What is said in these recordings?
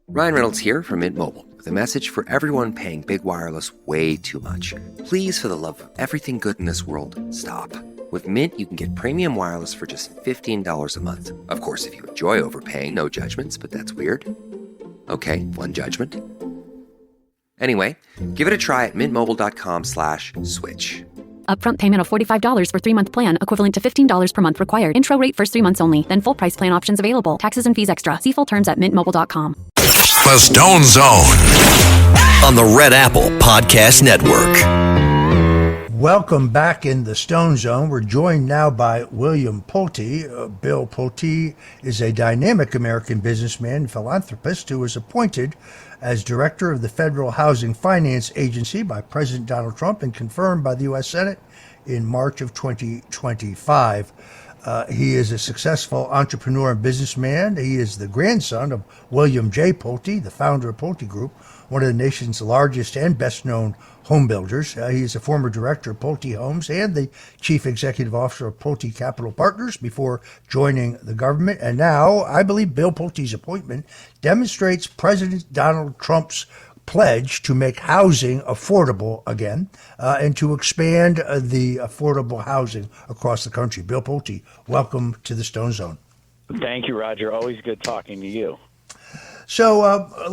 Ryan Reynolds here from Mint Mobile with a message for everyone paying big wireless way too much. Please, for the love of everything good in this world, stop. With Mint, you can get premium wireless for just $15 a month. Of course, if you enjoy overpaying, no judgments, but that's weird. Okay, one judgment. Anyway, give it a try at mintmobile.com/switch. Upfront payment of $45 for 3-month plan, equivalent to $15 per month required. Intro rate first 3 months only, then full price plan options available. Taxes and fees extra. See full terms at mintmobile.com. The Stone Zone on the Red Apple Podcast Network. Welcome back in the Stone Zone. We're joined now by William Pulte. Bill Pulte is a dynamic American businessman and philanthropist who was appointed as director of the Federal Housing Finance Agency by President Donald Trump and confirmed by the U.S. Senate in March of 2025. He is a successful entrepreneur and businessman. He is the grandson of William J. Pulte, the founder of Pulte Group, one of the nation's largest and best-known home builders. He is a former director of Pulte Homes and the chief executive officer of Pulte Capital Partners before joining the government. And now, I believe Bill Pulte's appointment demonstrates President Donald Trump's pledge to make housing affordable again and to expand the affordable housing across the country. Bill Pulte, welcome to the Stone Zone. Thank you, Roger. Always good talking to you. So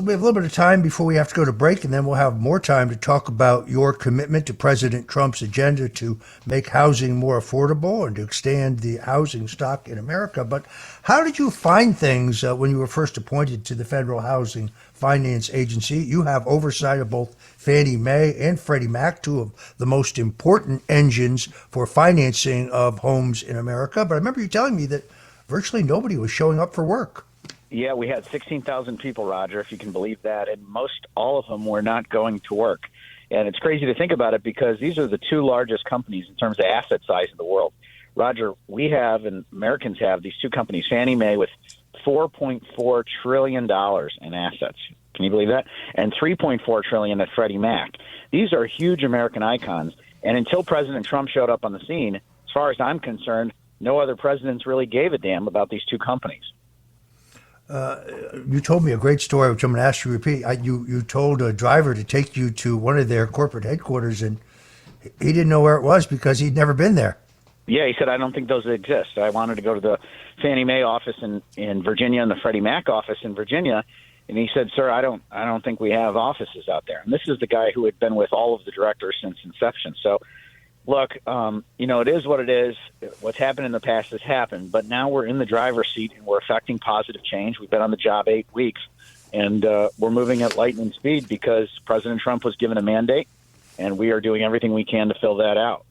we have a little bit of time before we have to go to break, and then we'll have more time to talk about your commitment to President Trump's agenda to make housing more affordable and to extend the housing stock in America. But how did you find things when you were first appointed to the Federal Housing Finance Agency? You have oversight of both Fannie Mae and Freddie Mac, two of the most important engines for financing of homes in America. But I remember you telling me that virtually nobody was showing up for work. Yeah, we had 16,000 people, Roger, if you can believe that, and most all of them were not going to work. And it's crazy to think about it because these are the two largest companies in terms of asset size in the world. Roger, we have, and Americans have, these two companies, Fannie Mae with $4.4 trillion in assets. Can you believe that? And $3.4 trillion at Freddie Mac. These are huge American icons. And until President Trump showed up on the scene, as far as I'm concerned, no other presidents really gave a damn about these two companies. You told me a great story, which I'm going to ask you to repeat. You told a driver to take you to one of their corporate headquarters, and he didn't know where it was because he'd never been there. Yeah, he said, I don't think those exist. I wanted to go to the Fannie Mae office in Virginia and the Freddie Mac office in Virginia, and he said, sir, I don't think we have offices out there. And this is the guy who had been with all of the directors since inception. So, look, it is what it is. What's happened in the past has happened, but now we're in the driver's seat and we're affecting positive change. We've been on the job 8 weeks, and we're moving at lightning speed because President Trump was given a mandate, and we are doing everything we can to fill that out.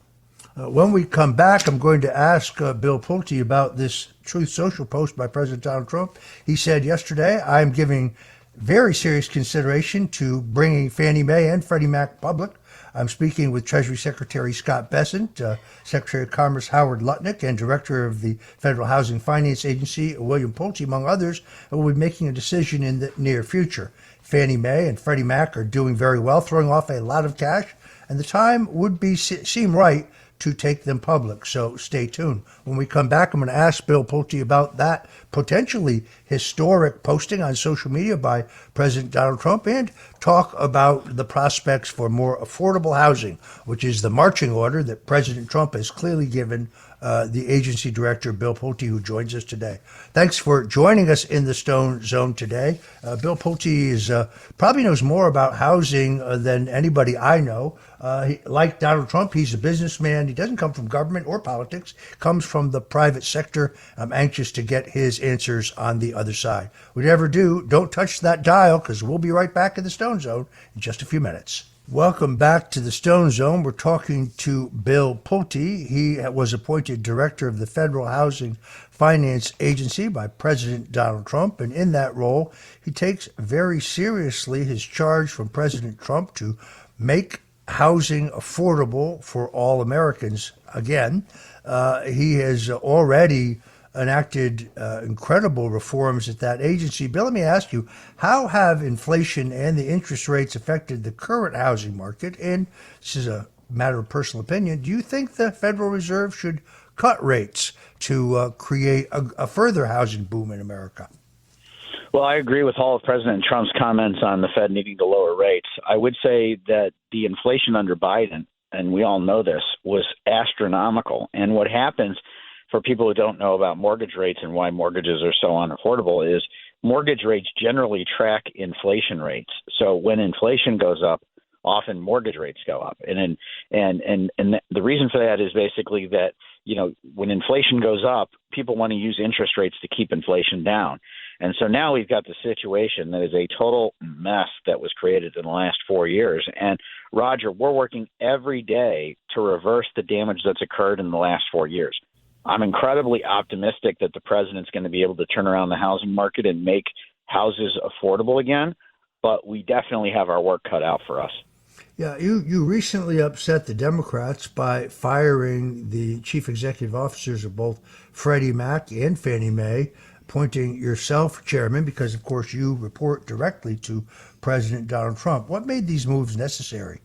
When we come back, I'm going to ask Bill Pulte about this Truth Social post by President Donald Trump. He said yesterday, I'm giving very serious consideration to bringing Fannie Mae and Freddie Mac public. I'm speaking with Treasury Secretary Scott Bessent, Secretary of Commerce Howard Lutnick, and Director of the Federal Housing Finance Agency, William Pulte, among others, and will be making a decision in the near future. Fannie Mae and Freddie Mac are doing very well, throwing off a lot of cash, and the time would seem right to take them public. So stay tuned. When we come back, I'm going to ask Bill Pulte about that potentially historic posting on social media by President Donald Trump and talk about the prospects for more affordable housing, which is the marching order that President Trump has clearly given the agency director, Bill Pulte, who joins us today. Thanks for joining us in the Stone Zone today. Bill Pulte probably knows more about housing than anybody I know. Like Donald Trump, he's a businessman. He doesn't come from government or politics, comes from the private sector. I'm anxious to get his answers on the other side. Whatever do, don't touch that dial because we'll be right back in the Stone Zone in just a few minutes. Welcome back to the Stone Zone. We're talking to Bill Pulte. He was appointed director of the Federal Housing Finance Agency by President Donald Trump, and in that role, he takes very seriously his charge from President Trump to make housing affordable for all Americans again. He has already enacted incredible reforms at that agency. Bill, let me ask you, how have inflation and the interest rates affected the current housing market? And this is a matter of personal opinion. Do you think the Federal Reserve should cut rates to create a further housing boom in America? Well, I agree with all of President Trump's comments on the Fed needing to lower rates. I would say that the inflation under Biden, and we all know this, was astronomical. And what happens for people who don't know about mortgage rates and why mortgages are so unaffordable is mortgage rates generally track inflation rates. So when inflation goes up, often mortgage rates go up. And the reason for that is basically that, when inflation goes up, people want to use interest rates to keep inflation down. And so now we've got the situation that is a total mess that was created in the last 4 years. And Roger, we're working every day to reverse the damage that's occurred in the last 4 years. I'm incredibly optimistic that the president's going to be able to turn around the housing market and make houses affordable again, but we definitely have our work cut out for us. Yeah, you recently upset the Democrats by firing the chief executive officers of both Freddie Mac and Fannie Mae, appointing yourself chairman because, of course, you report directly to President Donald Trump. What made these moves necessary?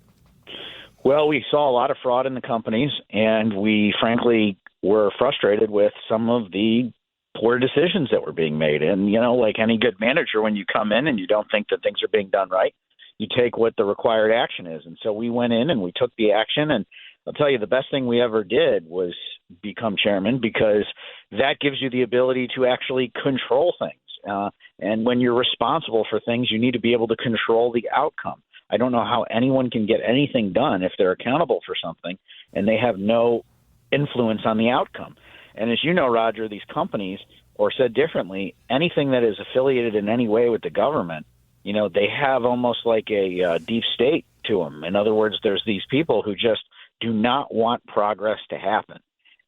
Well, we saw a lot of fraud in the companies, and we frankly were frustrated with some of the poor decisions that were being made. And, like any good manager, when you come in and you don't think that things are being done right, you take what the required action is. And so we went in and we took the action. And I'll tell you, the best thing we ever did was become chairman, because that gives you the ability to actually control things. And when you're responsible for things, you need to be able to control the outcome. I don't know how anyone can get anything done if they're accountable for something and they have no influence on the outcome. And as you know, Roger, these companies, or said differently, anything that is affiliated in any way with the government, they have almost like a deep state to them. In other words, there's these people who just do not want progress to happen.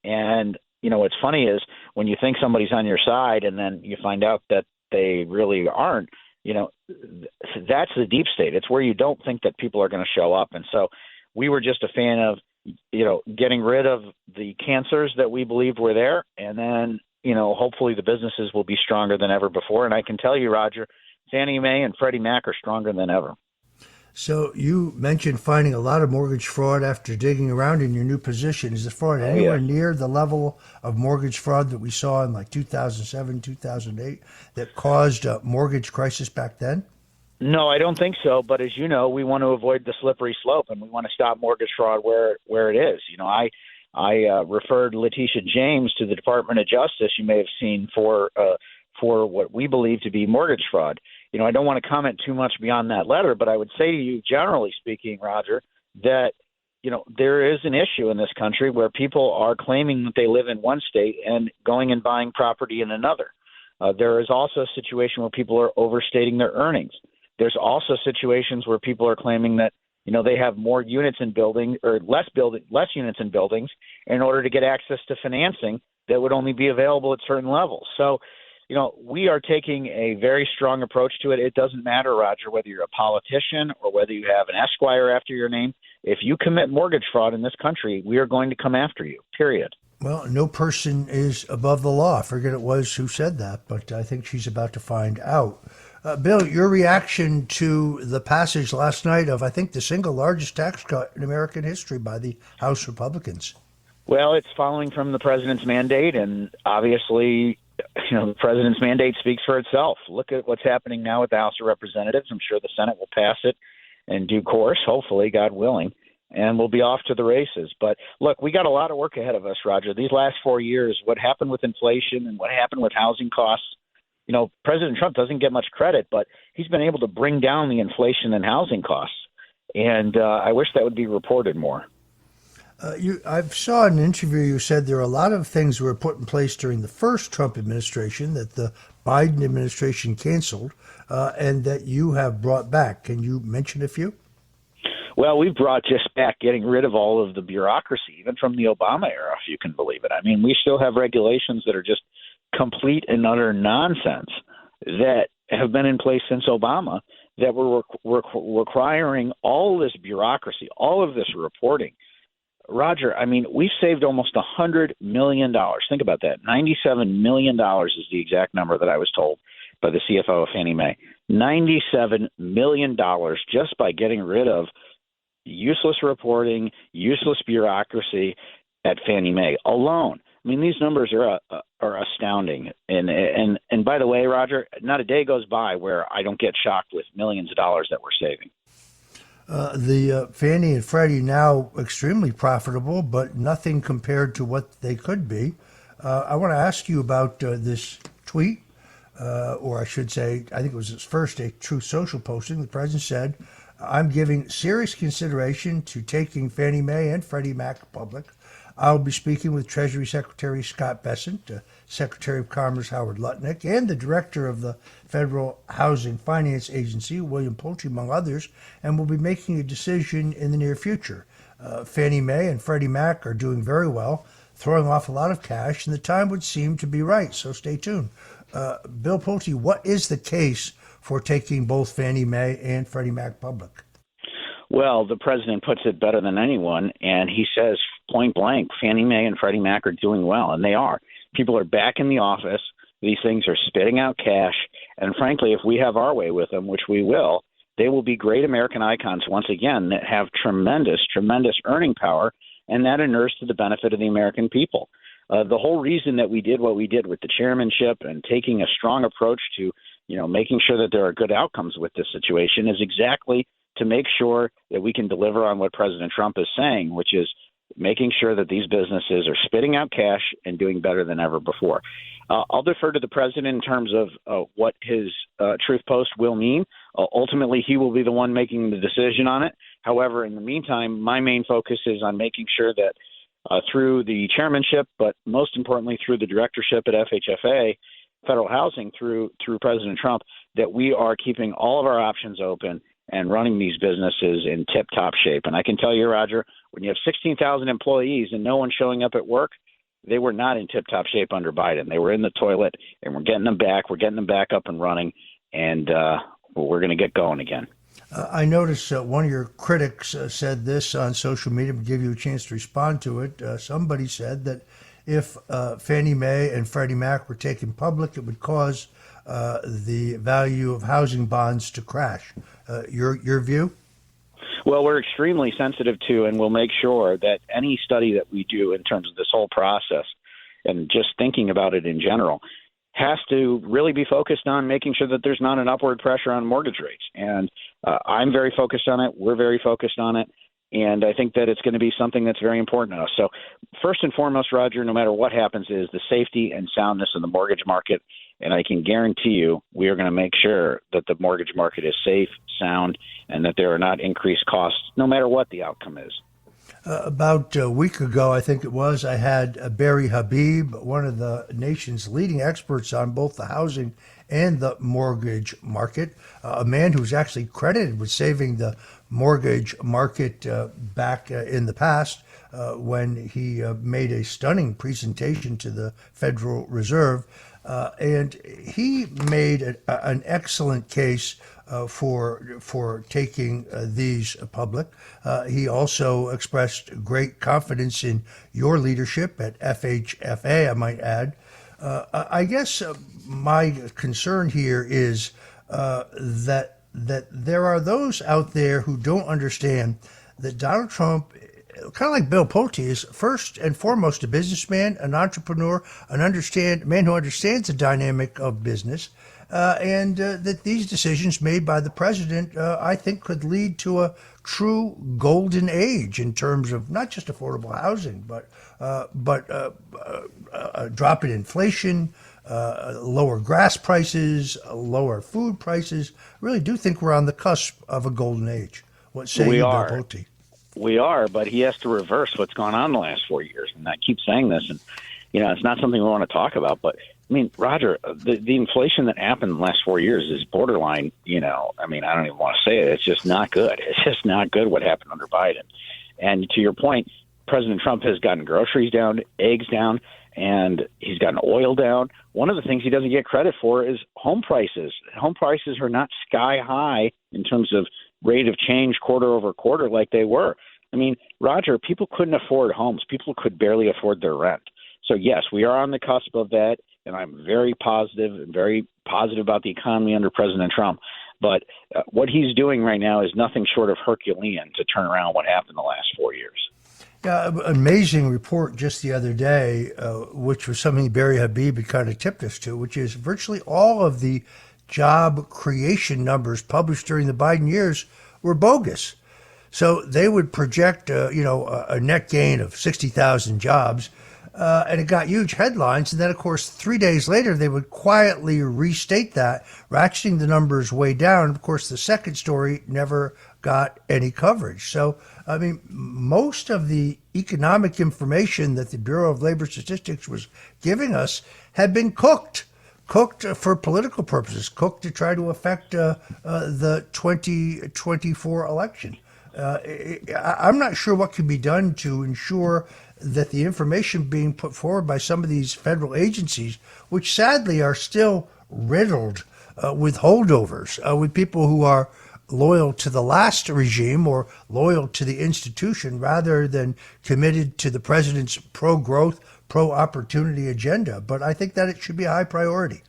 And, what's funny is when you think somebody's on your side and then you find out that they really aren't, that's the deep state. It's where you don't think that people are going to show up. And so we were just a fan of, getting rid of the cancers that we believed were there. And then, hopefully the businesses will be stronger than ever before. And I can tell you, Roger, Fannie Mae and Freddie Mac are stronger than ever. So you mentioned finding a lot of mortgage fraud after digging around in your new position. Is the fraud anywhere near the level of mortgage fraud that we saw in like 2007, 2008 that caused a mortgage crisis back then? No, I don't think so. But as you know, we want to avoid the slippery slope, and we want to stop mortgage fraud where it is. I referred Letitia James to the Department of Justice, you may have seen, for what we believe to be mortgage fraud. I don't want to comment too much beyond that letter, but I would say to you, generally speaking, Roger, that, there is an issue in this country where people are claiming that they live in one state and going and buying property in another. There is also a situation where people are overstating their earnings. There's also situations where people are claiming that, they have more units in building or less units in buildings in order to get access to financing that would only be available at certain levels. So, we are taking a very strong approach to it. It doesn't matter, Roger, whether you're a politician or whether you have an Esquire after your name. If you commit mortgage fraud in this country, we are going to come after you, period. Well, no person is above the law. I forget it was who said that, but I think she's about to find out. Bill, your reaction to the passage last night of, I think, the single largest tax cut in American history by the House Republicans? Well, it's following from the president's mandate, and obviously, the president's mandate speaks for itself. Look at what's happening now with the House of Representatives. I'm sure the Senate will pass it in due course, hopefully, God willing, and we'll be off to the races. But look, we got a lot of work ahead of us, Roger. These last 4 years, what happened with inflation and what happened with housing costs, President Trump doesn't get much credit, but he's been able to bring down the inflation and housing costs. And I wish that would be reported more. I saw in an interview you said there are a lot of things that were put in place during the first Trump administration that the Biden administration canceled and that you have brought back. Can you mention a few? Well, we've brought just back getting rid of all of the bureaucracy, even from the Obama era, if you can believe it. I mean, we still have regulations that are just complete and utter nonsense that have been in place since Obama that were requiring all this bureaucracy, all of this reporting. Roger, I mean, we've saved almost $100 million. Think about that. $97 million is the exact number that I was told by the CFO of Fannie Mae. $97 million just by getting rid of useless reporting, useless bureaucracy at Fannie Mae alone. I mean, these numbers are astounding. And by the way, Roger, not a day goes by where I don't get shocked with millions of dollars that we're saving. The Fannie and Freddie now extremely profitable, but nothing compared to what they could be. I want to ask you about this tweet, or I should say, I think it was his first a Truth Social posting. The president said, "I'm giving serious consideration to taking Fannie Mae and Freddie Mac public. I'll be speaking with Treasury Secretary Scott Bessent, Secretary of Commerce Howard Lutnick, and the Director of the Federal Housing Finance Agency, William Pulte, among others, and we'll be making a decision in the near future. Fannie Mae and Freddie Mac are doing very well, throwing off a lot of cash, and the time would seem to be right, so stay tuned." Bill Pulte, what is the case for taking both Fannie Mae and Freddie Mac public? Well, the president puts it better than anyone, and he says point blank, Fannie Mae and Freddie Mac are doing well, and they are. People are back in the office. These things are spitting out cash, and frankly, if we have our way with them, which we will, they will be great American icons once again that have tremendous, tremendous earning power, and that inures to the benefit of the American people. The whole reason that we did what we did with the chairmanship and taking a strong approach to, making sure that there are good outcomes with this situation is exactly to make sure that we can deliver on what President Trump is saying, which is making sure that these businesses are spitting out cash and doing better than ever before. I'll defer to the president in terms of what his truth post will mean. Ultimately, he will be the one making the decision on it. However, in the meantime, my main focus is on making sure that through the chairmanship, but most importantly through the directorship at FHFA, Federal Housing, through President Trump, that we are keeping all of our options open and running these businesses in tip-top shape. And I can tell you, Roger, when you have 16,000 employees and no one showing up at work, they were not in tip-top shape under Biden. They were in the toilet, and we're getting them back. We're getting them back up and running, and we're going to get going again. I noticed one of your critics said this on social media, to give you a chance to respond to it. Somebody said that if Fannie Mae and Freddie Mac were taken public, it would cause the value of housing bonds to crash. Your view? Well, we're extremely sensitive to, and we'll make sure that any study that we do in terms of this whole process and just thinking about it in general has to really be focused on making sure that there's not an upward pressure on mortgage rates. And I'm very focused on it. We're very focused on it. And I think that it's going to be something that's very important to us. So first and foremost, Roger, no matter what happens, is the safety and soundness of the mortgage market. And I can guarantee you we are going to make sure that the mortgage market is safe, sound, and that there are not increased costs, no matter what the outcome is. About a week ago, I think it was, I had Barry Habib, one of the nation's leading experts on both the housing and the mortgage market, a man who's actually credited with saving the mortgage market back in the past when he made a stunning presentation to the Federal Reserve. And he made an excellent case for taking these public. He also expressed great confidence in your leadership at FHFA, I might add. I guess my concern here is that there are those out there who don't understand that Donald Trump, kind of like Bill Pulte, is first and foremost a businessman, an entrepreneur, man who understands the dynamic of business, and that these decisions made by the president, I think, could lead to a true golden age in terms of not just affordable housing, but a drop in inflation, lower gas prices, lower food prices. Really do think we're on the cusp of a golden age. What say you, Bill Pulte? We are, but he has to reverse what's gone on the last 4 years. And I keep saying this, and, it's not something we want to talk about. But, I mean, Roger, the inflation that happened in the last 4 years is borderline, I don't even want to say it. It's just not good. It's just not good what happened under Biden. And to your point, President Trump has gotten groceries down, eggs down, and he's gotten oil down. One of the things he doesn't get credit for is home prices. Home prices are not sky high in terms of rate of change quarter over quarter like they were. I mean, Roger, people couldn't afford homes. People could barely afford their rent. So, yes, we are on the cusp of that, and I'm very positive about the economy under President Trump. But what he's doing right now is nothing short of Herculean to turn around what happened the last 4 years. Yeah, amazing report just the other day, which was something Barry Habib had kind of tipped us to, which is virtually all of the job creation numbers published during the Biden years were bogus. So they would project, a net gain of 60,000 jobs, and it got huge headlines. And then, of course, 3 days later, they would quietly restate that, ratcheting the numbers way down. Of course, the second story never got any coverage. So, I mean, most of the economic information that the Bureau of Labor Statistics was giving us had been cooked for political purposes, cooked to try to affect the 2024 election. I'm not sure what can be done to ensure that the information being put forward by some of these federal agencies, which sadly are still riddled with holdovers, with people who are loyal to the last regime or loyal to the institution rather than committed to the president's pro-growth, pro-opportunity agenda. But I think that it should be a high priority.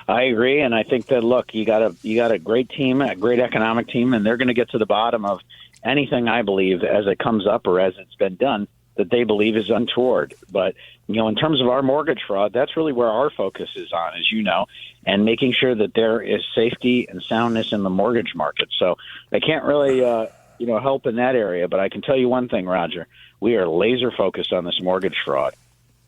I agree, and I think that, look, you got a great team, a great economic team, and they're going to get to the bottom of anything, I believe, as it comes up or as it's been done that they believe is untoward. But, in terms of our mortgage fraud, that's really where our focus is on, as you know, and making sure that there is safety and soundness in the mortgage market. So I can't really, help in that area, but I can tell you one thing, Roger, we are laser focused on this mortgage fraud.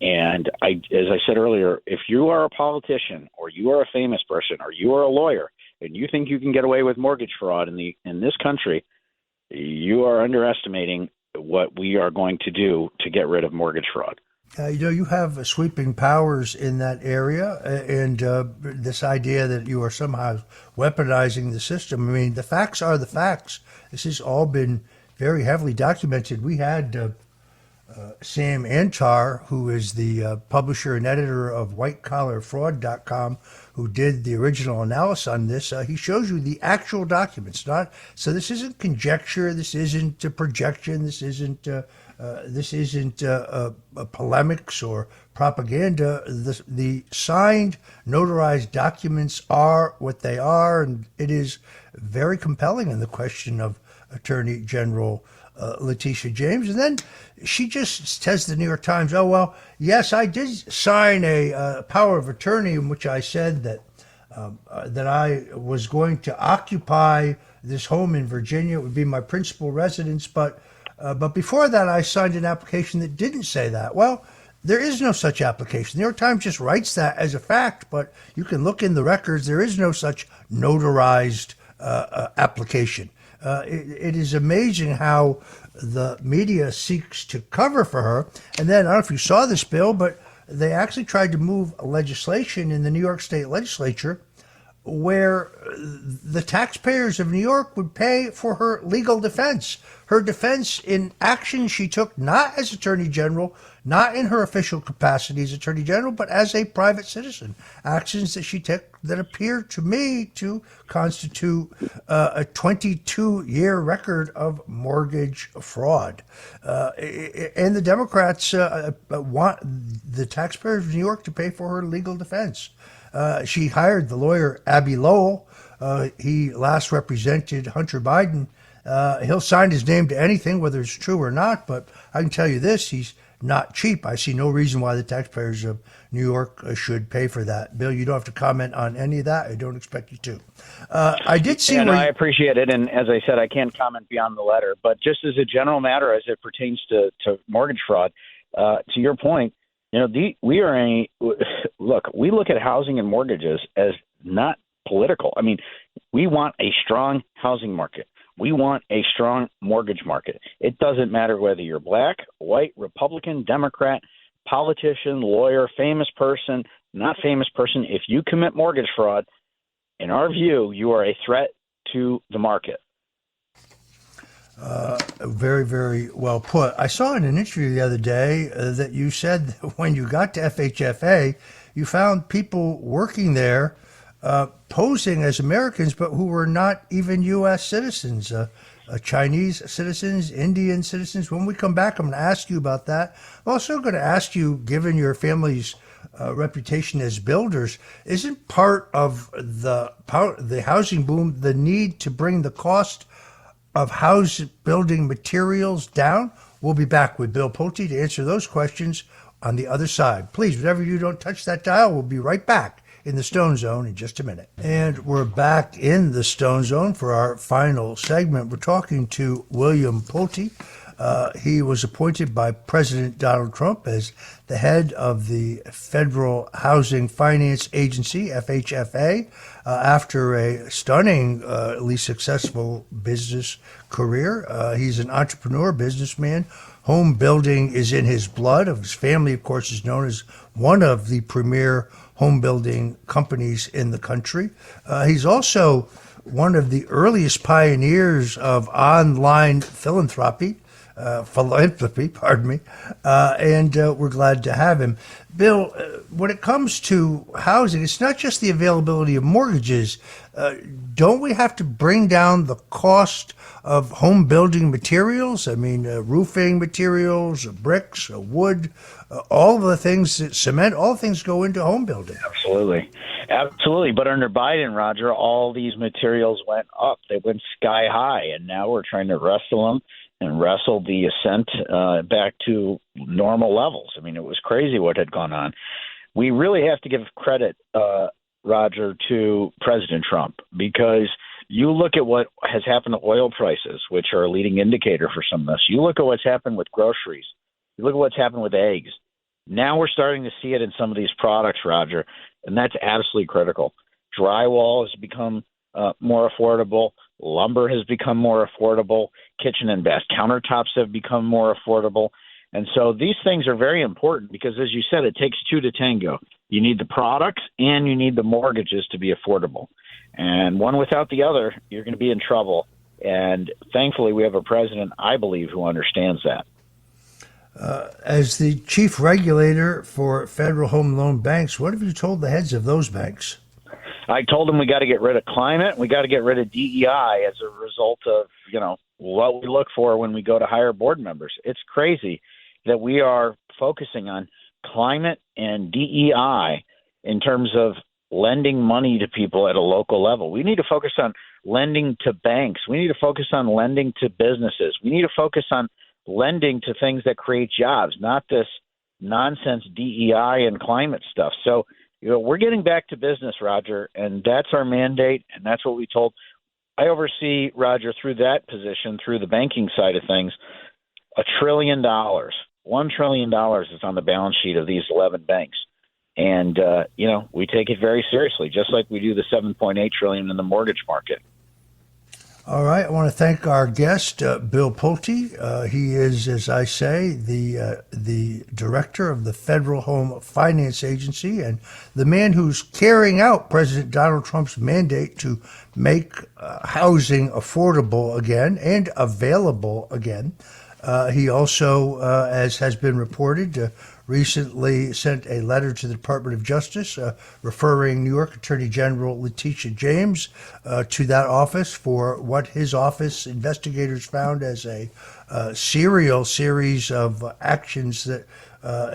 And as I said earlier, if you are a politician or you are a famous person or you are a lawyer and you think you can get away with mortgage fraud in this country, you are underestimating what we are going to do to get rid of mortgage fraud. You have sweeping powers in that area, and this idea that you are somehow weaponizing the system. I mean, the facts are the facts. This has all been very heavily documented. We had Sam Antar, who is the publisher and editor of WhiteCollarFraud.com, who did the original analysis on this. He shows you the actual documents. So this isn't conjecture. This isn't a projection. This isn't polemics or propaganda. The signed, notarized documents are what they are, and it is very compelling in the question of Attorney General Letitia James. And then she just tells the New York Times, oh, well, yes, I did sign a power of attorney in which I said that I was going to occupy this home in Virginia. It would be my principal residence. But before that, I signed an application that didn't say that. Well, there is no such application. The New York Times just writes that as a fact, but you can look in the records. There is no such notarized application. It is amazing how the media seeks to cover for her. And then, I don't know if you saw this, Bill, but they actually tried to move legislation in the New York State legislature where the taxpayers of New York would pay for her legal defense. Her defense in actions she took not as Attorney General, not in her official capacity as Attorney General, but as a private citizen. Actions that she took that appear to me to constitute a 22-year record of mortgage fraud. And the Democrats want the taxpayers of New York to pay for her legal defense. She hired the lawyer Abby Lowell. He last represented Hunter Biden. He'll sign his name to anything, whether it's true or not, but I can tell you this, he's not cheap. I see no reason why the taxpayers of New York should pay for that. Bill, you don't have to comment on any of that. I don't expect you to. I did see... I appreciate it, and as I said, I can't comment beyond the letter, but just as a general matter as it pertains to mortgage fraud, to your point, we look at housing and mortgages as not political. I mean, we want a strong housing market. We want a strong mortgage market. It doesn't matter whether you're black, white, Republican, Democrat, politician, lawyer, famous person, not famous person. If you commit mortgage fraud, in our view, you are a threat to the market. Very, very well put. I saw in an interview the other day that you said that when you got to FHFA, you found people working there posing as Americans, but who were not even U.S. citizens, Chinese citizens, Indian citizens. When we come back, I'm going to ask you about that. I'm also going to ask you, given your family's reputation as builders. Isn't part of the housing boom the need to bring the cost of house building materials down? We'll be back with Bill Pulte to answer those questions on the other side. Please, whatever you don't touch that dial, we'll be right back in the Stone Zone in just a minute. And we're back in the Stone Zone for our final segment. We're talking to William Pulte. He was appointed by President Donald Trump as the head of the Federal Housing Finance Agency, FHFA, after a stunningly successful business career. He's an entrepreneur, businessman. Home building is in his blood. His family, of course, is known as one of the premier home building companies in the country. He's also one of the earliest pioneers of online philanthropy, and we're glad to have him. Bill, when it comes to housing, it's not just the availability of mortgages. Don't we have to bring down the cost of home building materials? I mean, roofing materials, bricks, wood, all of the things, cement, all things go into home building. Absolutely. Absolutely. But under Biden, Roger, all these materials went up. They went sky high, and now we're trying to wrestle them and wrestle the ascent back to normal levels. I mean, it was crazy what had gone on. We really have to give credit, Roger, to President Trump, because you look at what has happened to oil prices, which are a leading indicator for some of this. You look at what's happened with groceries. You look at what's happened with eggs. Now we're starting to see it in some of these products, Roger, and that's absolutely critical. Drywall has become more affordable. Lumber has become more affordable. Kitchen and bath countertops have become more affordable. And so these things are very important because, as you said, it takes two to tango. You need the products and you need the mortgages to be affordable. And one without the other, you're going to be in trouble. And thankfully, we have a president, I believe, who understands that. As the chief regulator for federal home loan banks, what have you told the heads of those banks? I told them we got to get rid of climate. We got to get rid of DEI as a result of, what we look for when we go to hire board members. It's crazy that we are focusing on climate and DEI in terms of lending money to people at a local level. We need to focus on lending to banks. We need to focus on lending to businesses. We need to focus on lending to things that create jobs, not this nonsense DEI and climate stuff. So, we're getting back to business, Roger, and that's our mandate, and that's what we told. I oversee, Roger, through that position, through the banking side of things, $1 trillion. $1 trillion is on the balance sheet of these 11 banks. And, we take it very seriously, just like we do the $7.8 trillion in the mortgage market. All right. I want to thank our guest, Bill Pulte. He is, as I say, the director of the Federal Home Finance Agency and the man who's carrying out President Donald Trump's mandate to make housing affordable again and available again. He also, as has been reported, recently sent a letter to the Department of Justice referring New York Attorney General Letitia James to that office for what his office investigators found as a serial series of actions that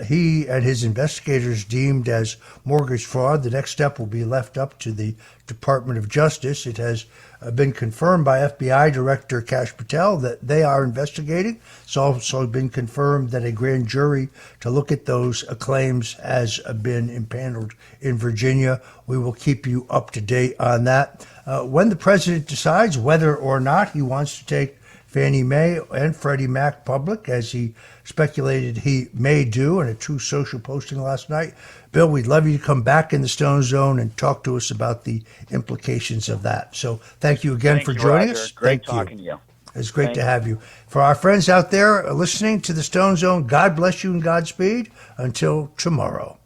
he and his investigators deemed as mortgage fraud. The next step will be left up to the Department of Justice. It has been confirmed by FBI Director Kash Patel that they are investigating. It's also been confirmed that a grand jury to look at those claims has been impaneled in Virginia. We will keep you up to date on that. When the president decides whether or not he wants to take Fannie Mae and Freddie Mac public, as he speculated he may do in a Truth Social posting last night. Bill, we'd love you to come back in the Stone Zone and talk to us about the implications of that. So thank you again for joining us. Great talking to you. It's great to have you. For our friends out there listening to the Stone Zone, God bless you and Godspeed. Until tomorrow.